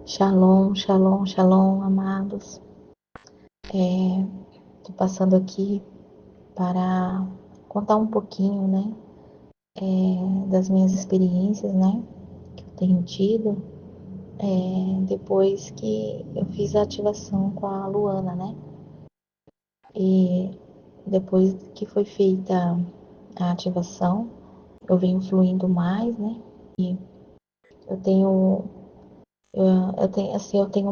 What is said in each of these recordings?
Shalom, shalom, shalom, amados. Tô passando aqui para contar um pouquinho, né, das minhas experiências, né, que eu tenho tido, depois que eu fiz a ativação com a Luana, né, e depois que foi feita a ativação, eu venho fluindo mais, né, e eu tenho, eu tenho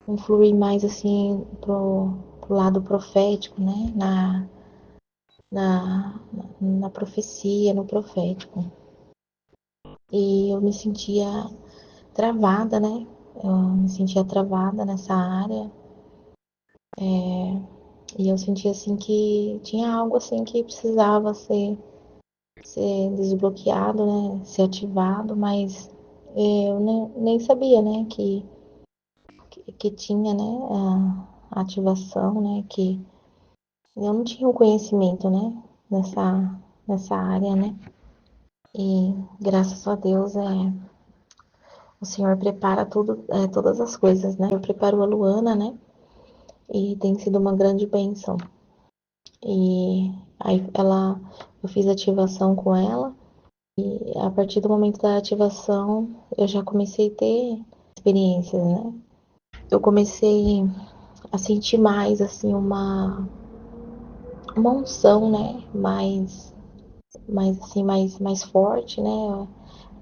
um fluir mais, assim, pro lado profético, né, na profecia, no profético. E eu me sentia travada, né? Eu me sentia travada nessa área. E eu sentia assim que tinha algo assim que precisava ser desbloqueado, né? Ser ativado, mas eu nem sabia, né? Que tinha, né? A ativação, né? Que eu não tinha o conhecimento, né? Nessa área, né? E graças a Deus o Senhor prepara tudo, todas as coisas, né? O Senhor preparou a Luana, né? E tem sido uma grande bênção. E aí eu fiz ativação com ela. E a partir do momento da ativação, eu já comecei a ter experiências, né? Eu comecei a sentir mais, assim, uma unção, né? Mais forte, né?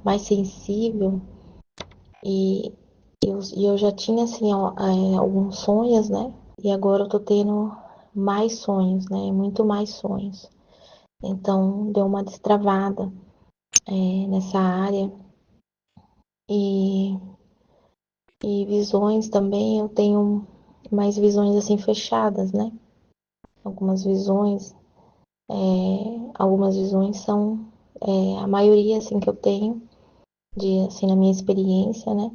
Mais sensível. E eu já tinha, assim, alguns sonhos, né? E agora eu tô tendo mais sonhos, né? Muito mais sonhos. Então, deu uma destravada nessa área. E, e visões também, eu tenho mais visões, assim, fechadas, né? Algumas visões são, a maioria, assim, que eu tenho, assim, na minha experiência, né?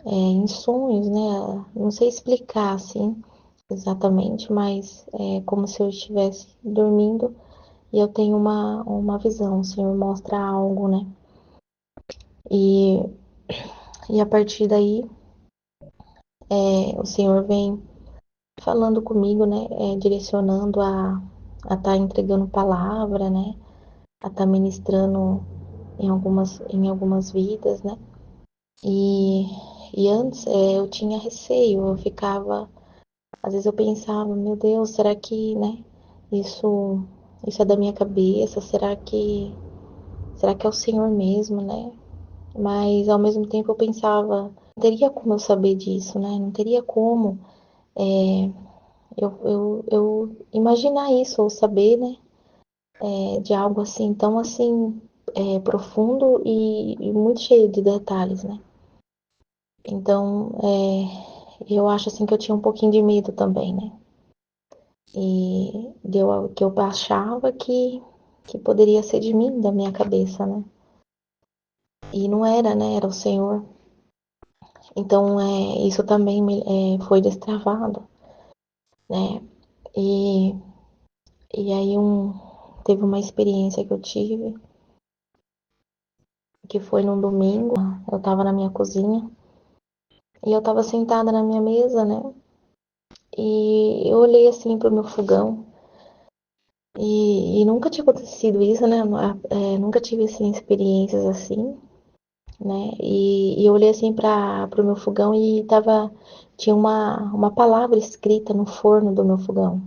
Em sonhos, né? Não sei explicar, assim, exatamente, mas é como se eu estivesse dormindo e eu tenho uma visão, o Senhor mostra algo, né? E, e a partir daí, o Senhor vem falando comigo, né? Direcionando a estar entregando palavra, né? A estar ministrando em algumas vidas, né? E, e antes eu tinha receio, eu ficava, às vezes eu pensava, meu Deus, será que, né? Isso, isso é da minha cabeça? Será que é o Senhor mesmo, né? Mas ao mesmo tempo eu pensava, não teria como eu saber disso, né? Não teria como eu imaginar isso ou saber, né? De algo assim, tão assim, profundo e muito cheio de detalhes, né? Então, eu acho assim que eu tinha um pouquinho de medo também, né? Que eu achava que poderia ser de mim, da minha cabeça, né? E não era, né? Era o Senhor. Então, isso também foi destravado, né? E, e aí teve uma experiência que eu tive, que foi num domingo, eu tava na minha cozinha, e eu tava sentada na minha mesa, né? E eu olhei assim pro meu fogão, e nunca tinha acontecido isso, né? Nunca tive, assim, experiências assim, né? E eu olhei assim pro meu fogão e tinha uma palavra escrita no forno do meu fogão.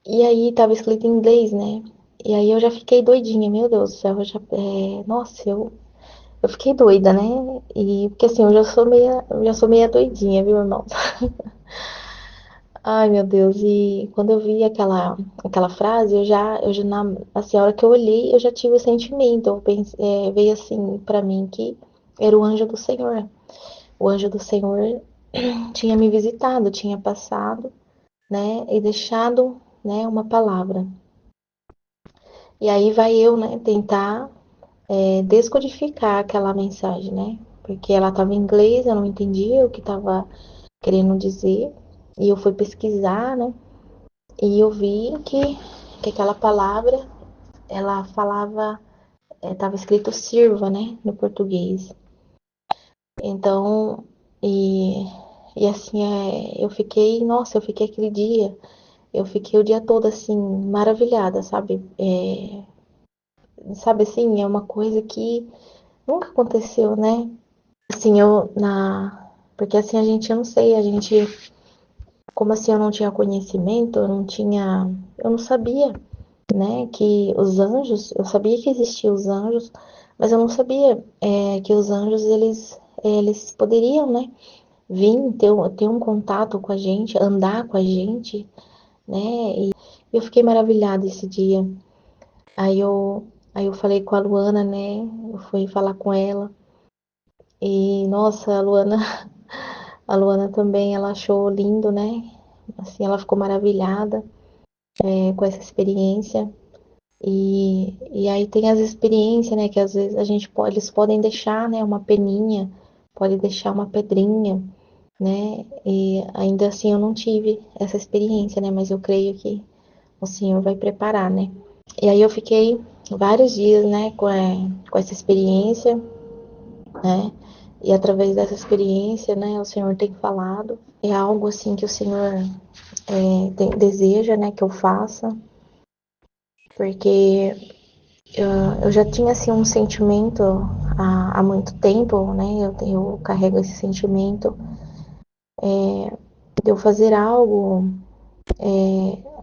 E aí tava escrito em inglês, né? E aí eu já fiquei doidinha, meu Deus do céu, nossa, eu fiquei doida, né? E porque assim, eu já sou meia doidinha, viu, irmão? Ai, meu Deus, e quando eu vi aquela frase, assim, a hora que eu olhei, eu já tive o sentimento, veio assim pra mim que era o anjo do Senhor. O anjo do Senhor tinha me visitado, tinha passado, né, e deixado, né, uma palavra. E aí vai eu, né, tentar descodificar aquela mensagem, né, porque ela estava em inglês, eu não entendia o que estava querendo dizer, e eu fui pesquisar, né, e eu vi que aquela palavra, ela falava, estava escrito sirva, né, no português. Então, e, e assim, eu fiquei aquele dia, eu fiquei o dia todo assim, maravilhada, sabe? Sabe assim, é uma coisa que nunca aconteceu, né? Assim, porque assim, eu não sei, como assim eu não tinha conhecimento, eu não sabia, né, que os anjos, eu sabia que existiam os anjos, mas eu não sabia que os anjos, eles poderiam, né, vir ter um contato com a gente, andar com a gente, né, e eu fiquei maravilhada esse dia. Aí eu, aí eu falei com a Luana, né, eu fui falar com ela, e nossa, a Luana também, ela achou lindo, né, assim, ela ficou maravilhada, com essa experiência. E aí tem as experiências, né, que às vezes eles podem deixar, né, uma peninha, pode deixar uma pedrinha, né, e ainda assim eu não tive essa experiência, né, mas eu creio que o Senhor vai preparar, né. E aí eu fiquei vários dias, né, com essa experiência, né, e através dessa experiência, né, o Senhor tem falado, é algo assim que o Senhor deseja, né, que eu faça, porque eu já tinha assim um sentimento há muito tempo, né? Eu carrego esse sentimento de eu fazer algo,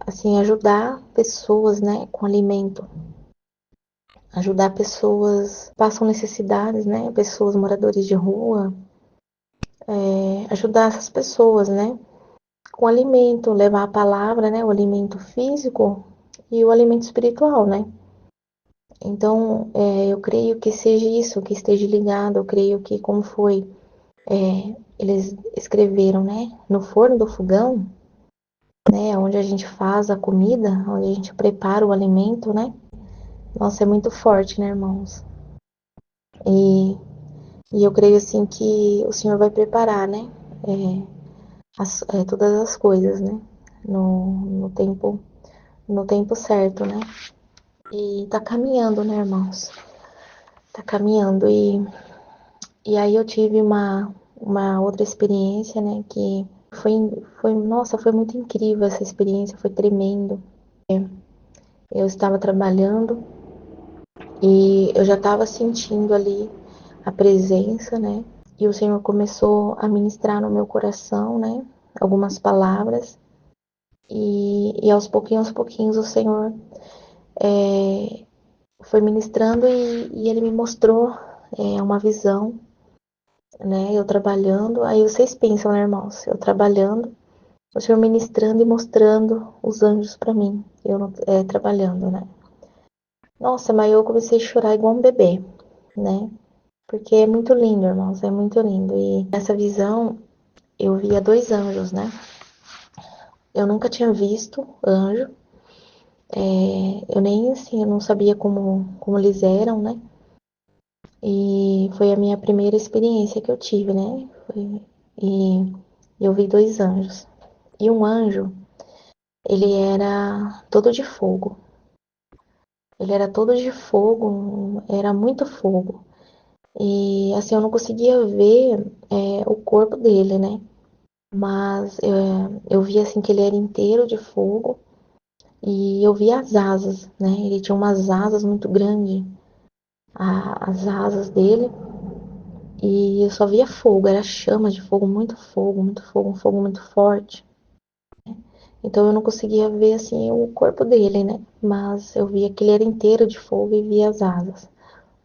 assim, ajudar pessoas, né, com alimento, ajudar pessoas que passam necessidades, né? Pessoas moradores de rua, ajudar essas pessoas, né? Com alimento, levar a palavra, né? O alimento físico e o alimento espiritual, né? Então, eu creio que seja isso, que esteja ligado. Eu creio que como foi eles escreveram, né, no forno do fogão, né, onde a gente faz a comida, onde a gente prepara o alimento, né? Nossa, é muito forte, né, irmãos? E, e eu creio assim que o Senhor vai preparar, né, todas as coisas, né, no tempo, no tempo certo, né? E tá caminhando, né, irmãos? Tá caminhando e aí eu tive uma outra experiência, né, que nossa, foi muito incrível essa experiência, foi tremendo. Eu estava trabalhando e eu já estava sentindo ali a presença, né? E o Senhor começou a ministrar no meu coração, né? Algumas palavras. E aos pouquinhos, o Senhor foi ministrando e Ele me mostrou uma visão, né? Eu trabalhando. Aí vocês pensam, né, irmãos? Eu trabalhando, o Senhor ministrando e mostrando os anjos para mim. Trabalhando, né? Nossa, mas eu comecei a chorar igual um bebê, né? Porque é muito lindo, irmãos, é muito lindo. E nessa visão eu via dois anjos, né? Eu nunca tinha visto anjo. Eu nem assim, eu não sabia como eles eram, né? E foi a minha primeira experiência que eu tive, né? E eu vi dois anjos. E um anjo, ele era todo de fogo. Ele era todo de fogo, era muito fogo. E assim, eu não conseguia ver o corpo dele, né? Mas eu vi assim que ele era inteiro de fogo e eu vi as asas, né? Ele tinha umas asas muito grandes, as asas dele, e eu só via fogo, era chamas de fogo, muito fogo, um fogo muito forte. Então eu não conseguia ver assim o corpo dele, né? Mas eu via que ele era inteiro de fogo e via as asas,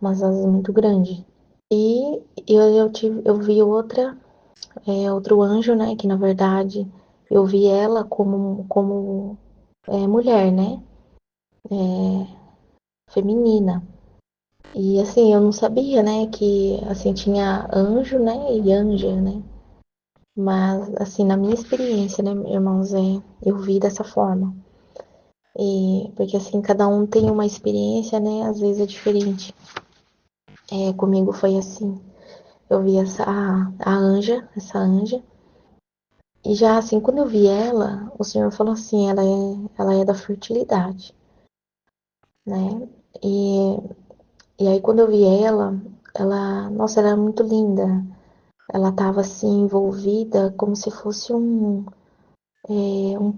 umas asas muito grandes. E eu vi outro anjo, né? Que na verdade eu vi ela como mulher, né? Feminina. E assim, eu não sabia, né, que assim tinha anjo, né, e anja, né? Mas assim, na minha experiência, né, irmãos, eu vi dessa forma. E porque assim, cada um tem uma experiência, né, às vezes é diferente. Comigo foi assim. Eu vi essa anja, e já assim, quando eu vi ela, o Senhor falou assim, ela é da fertilidade, né? E, e aí quando eu vi ela, nossa, ela era muito linda. ela estava assim envolvida como se fosse um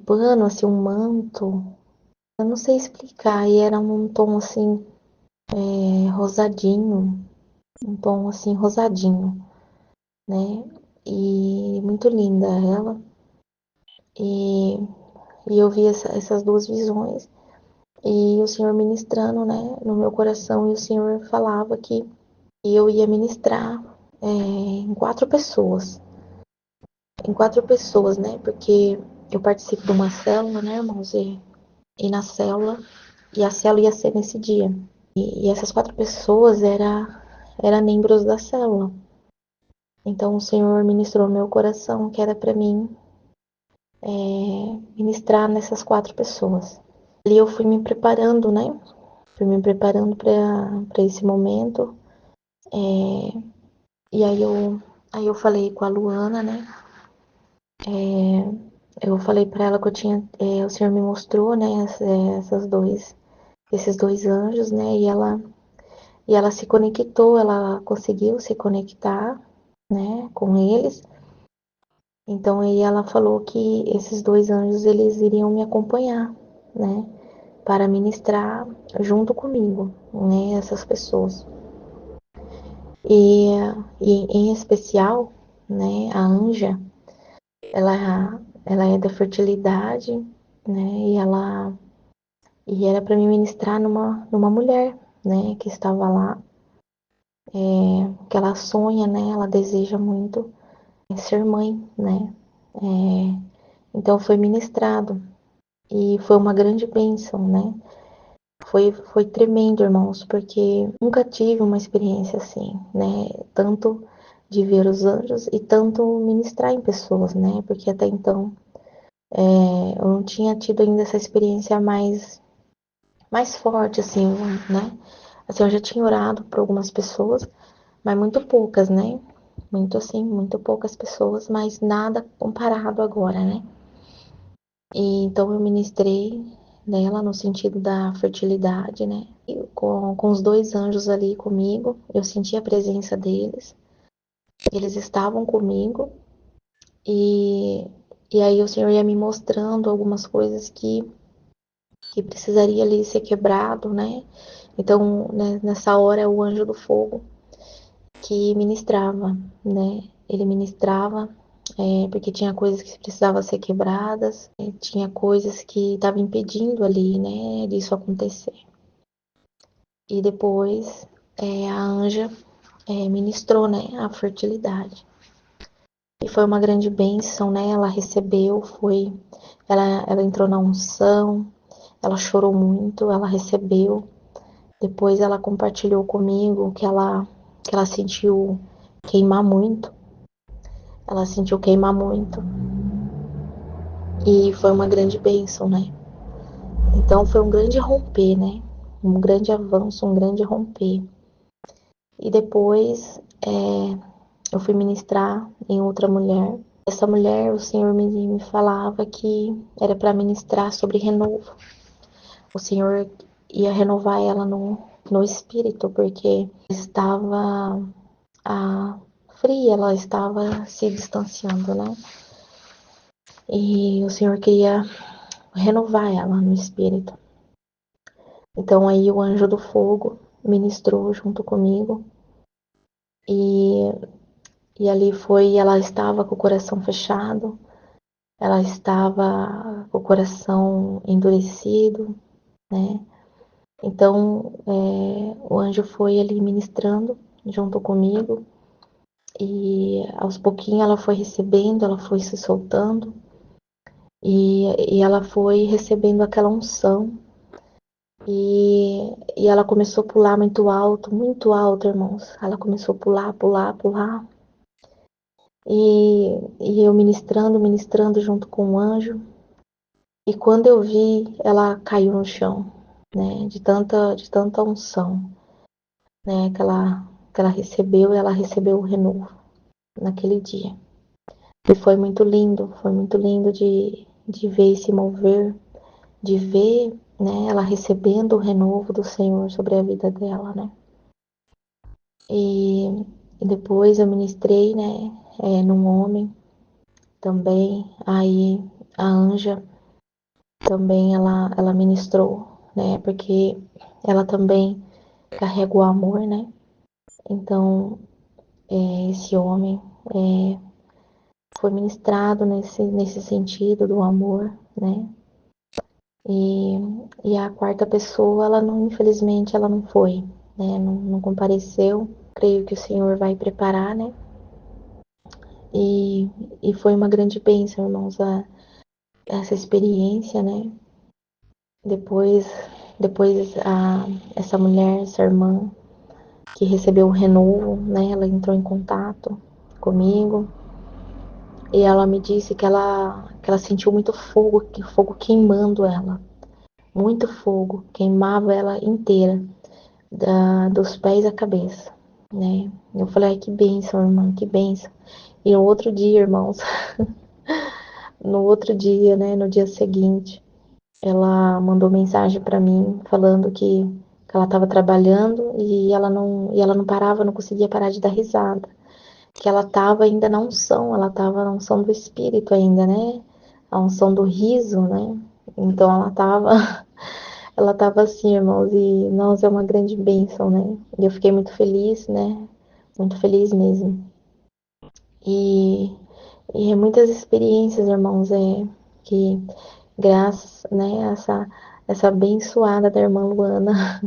pano, assim, um manto. Eu não sei explicar, e era um tom assim, rosadinho, um tom assim rosadinho, né? E muito linda ela. E, e eu vi essas duas visões. E o Senhor ministrando, né, no meu coração, e o Senhor falava que eu ia ministrar em quatro pessoas, né, porque eu participo de uma célula, né, irmãos, e na célula, e a célula ia ser nesse dia. E essas quatro pessoas era membros da célula. Então o Senhor ministrou no meu coração que era para mim ministrar nessas quatro pessoas. Ali eu fui me preparando, né? Fui me preparando para esse momento. E aí eu falei com a Luana, né? Eu falei para ela que eu tinha, o Senhor me mostrou, né? Esses dois anjos, né? E ela se conectou, ela conseguiu se conectar, né? Com eles. Então aí ela falou que esses dois anjos eles iriam me acompanhar, né? Para ministrar junto comigo, né? Essas pessoas. E, e em especial, né? A Anja, ela é da fertilidade, né? E era para me ministrar numa mulher, né? Que estava lá, que ela sonha, né? Ela deseja muito ser mãe, né? Então foi ministrado e foi uma grande bênção, né? Foi tremendo, irmãos, porque nunca tive uma experiência assim, né? Tanto de ver os anjos e tanto ministrar em pessoas, né? Porque até então eu não tinha tido ainda essa experiência mais forte, assim, né? Assim, eu já tinha orado por algumas pessoas, mas muito poucas, né? Muito assim, muito poucas pessoas, mas nada comparado agora, né? E então eu ministrei nela no sentido da fertilidade, né? E com os dois anjos ali comigo, eu senti a presença deles, eles estavam comigo e, e aí o Senhor ia me mostrando algumas coisas que precisaria ali ser quebrado, né? Então, né, nessa hora, o anjo do fogo que ministrava, né? Ele ministrava porque tinha coisas que precisavam ser quebradas, tinha coisas que estavam impedindo ali, né, disso acontecer. E depois a Anja ministrou, né, a fertilidade. E foi uma grande bênção, né? Ela recebeu, ela entrou na unção, ela chorou muito, ela recebeu. Depois ela compartilhou comigo que ela sentiu queimar muito. Ela sentiu queimar muito. E foi uma grande bênção, né? Então foi um grande romper, né? Um grande avanço, um grande romper. E depois eu fui ministrar em outra mulher. Essa mulher, o Senhor me falava que era para ministrar sobre renovo. O Senhor ia renovar ela no espírito, porque estava fria, ela estava se distanciando, né? E o Senhor queria renovar ela no espírito. Então aí o anjo do fogo ministrou junto comigo e, e ali ela estava com o coração fechado, ela estava com o coração endurecido, né? Então o anjo foi ali ministrando junto comigo e aos pouquinhos ela foi recebendo, ela foi se soltando e ela foi recebendo aquela unção e ela começou a pular muito alto, irmãos. Ela começou a pular, pular, pular. E eu ministrando junto com o anjo. E quando eu vi, ela caiu no chão, né? De tanta unção, né? Que ela recebeu, e ela recebeu o renovo naquele dia. E foi muito lindo de ver esse mover, de ver, né? Ela recebendo o renovo do Senhor sobre a vida dela, né? E E depois eu ministrei, né, num homem também. Aí a Anja também ela ministrou, né, porque ela também carrega o amor, né? Então, esse homem foi ministrado nesse sentido do amor, né? E, e a quarta pessoa, ela não, infelizmente, ela não foi, né? Não compareceu. Creio que o Senhor vai preparar, né? E, e foi uma grande bênção, irmãos, essa experiência, né? Depois, essa mulher, essa irmã, que recebeu o renovo, né? Ela entrou em contato comigo e ela me disse que ela sentiu muito fogo, fogo queimando ela, muito fogo, queimava ela inteira, dos pés à cabeça, né? Eu falei, ai, que bênção, irmã, que bênção. E no outro dia, irmãos, no outro dia, né, no dia seguinte, ela mandou mensagem para mim falando que ela estava trabalhando e ela não parava, não conseguia parar de dar risada. Que ela estava ainda na unção, ela estava na unção do Espírito ainda, né? A unção do riso, né? Então ela tava assim, irmãos, e nós é uma grande bênção, né? E eu fiquei muito feliz, né? Muito feliz mesmo. E, e muitas experiências, irmãos, que graças, né, essa abençoada da irmã Luana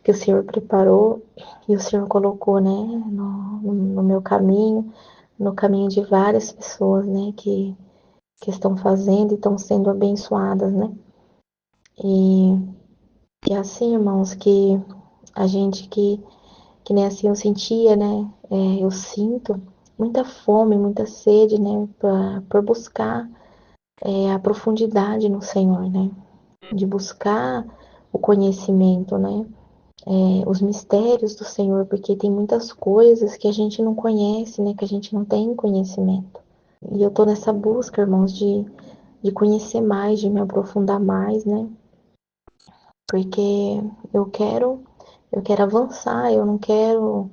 que o Senhor preparou e o Senhor colocou, né, no meu caminho, no caminho de várias pessoas, né, que estão fazendo e estão sendo abençoadas, né. E, e assim, irmãos, que a gente que nem assim eu sentia, né, eu sinto muita fome, muita sede, né, por buscar a profundidade no Senhor, né, de buscar o conhecimento, né, os mistérios do Senhor, porque tem muitas coisas que a gente não conhece, né, que a gente não tem conhecimento. E eu tô nessa busca, irmãos, de conhecer mais, de me aprofundar mais, né, porque eu quero, eu quero avançar, eu não quero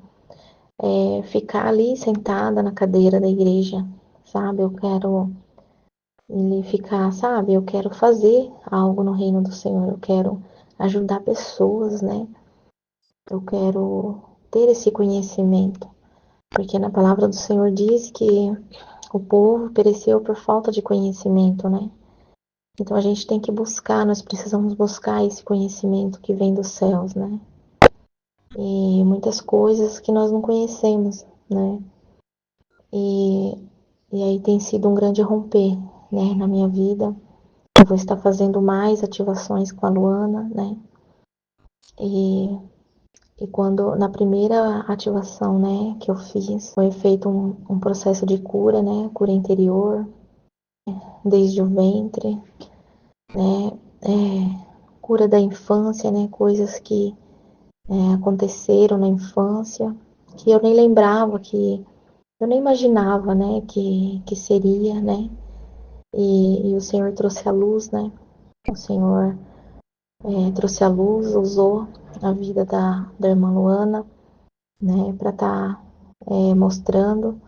ficar ali sentada na cadeira da igreja, sabe? Eu quero ficar, sabe? Eu quero fazer algo no reino do Senhor, eu quero ajudar pessoas, né? Eu quero ter esse conhecimento, porque na palavra do Senhor diz que o povo pereceu por falta de conhecimento, né? Então a gente tem que buscar, nós precisamos buscar esse conhecimento que vem dos céus, né? E muitas coisas que nós não conhecemos, né? E, e aí tem sido um grande romper, né, na minha vida. Eu vou estar fazendo mais ativações com a Luana, né? E, e quando, na primeira ativação, né, que eu fiz, foi feito um processo de cura, né? Cura interior, desde o ventre, né? Cura da infância, né? Coisas que aconteceram na infância, que eu nem lembrava, que eu nem imaginava, né? Que seria, né? E o Senhor trouxe a luz, né? O Senhor trouxe a luz, usou a vida da irmã Luana, né, para estar mostrando,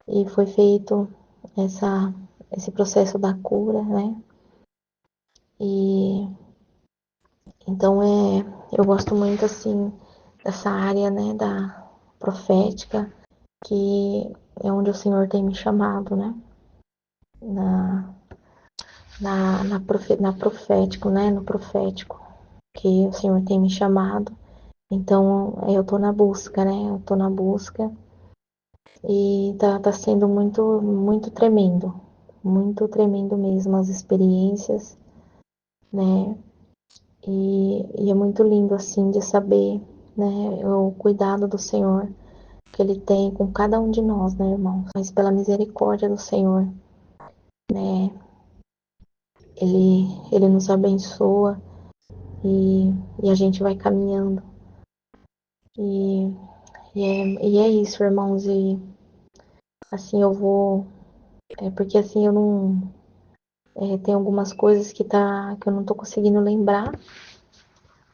e foi feito esse processo da cura, né? E então eu gosto muito assim dessa área, né, da profética, que é onde o Senhor tem me chamado, né? Na, na profético, né? No profético, que o Senhor tem me chamado. Então, eu tô na busca, né? Eu tô na busca e tá sendo muito tremendo mesmo as experiências, né? E é muito lindo, assim, de saber, né? O cuidado do Senhor que Ele tem com cada um de nós, né, irmãos? Mas pela misericórdia do Senhor, né? Ele nos abençoa e a gente vai caminhando. E, e é isso, irmãos. E assim eu vou. Porque assim eu não. Tem algumas coisas que eu não tô conseguindo lembrar,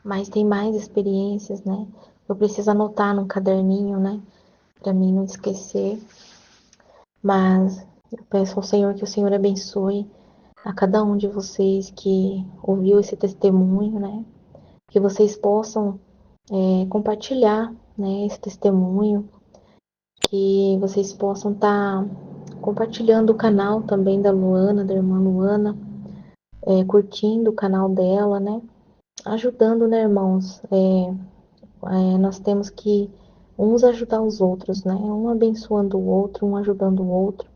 mas tem mais experiências, né? Eu preciso anotar num caderninho, né? para mim não esquecer. Mas eu peço ao Senhor que o Senhor abençoe a cada um de vocês que ouviu esse testemunho, né? Que vocês possam compartilhar, né, esse testemunho, que vocês possam estar compartilhando o canal também da Luana, da irmã Luana, curtindo o canal dela, né? Ajudando, né, irmãos? Nós temos que uns ajudar os outros, né? Um abençoando o outro, um ajudando o outro,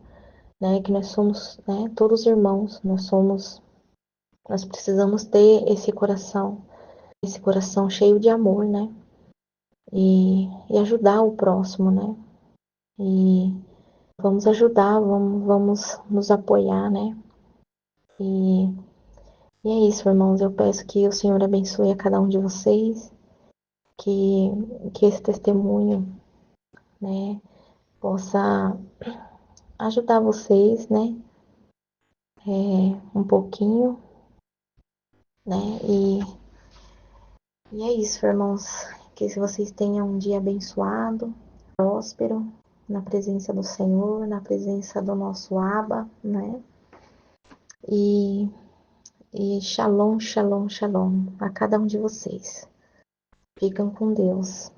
né? Que nós somos, né, todos irmãos, nós precisamos ter esse coração cheio de amor, né? E ajudar o próximo, né? E vamos ajudar, vamos nos apoiar, né? E, e é isso, irmãos. Eu peço que o Senhor abençoe a cada um de vocês, que, que esse testemunho, né, possa ajudar vocês, né? Um pouquinho, né? E é isso, irmãos. Que se vocês tenham um dia abençoado, próspero, na presença do Senhor, na presença do nosso Abba, né? E, e shalom, shalom, shalom a cada um de vocês. Ficam com Deus.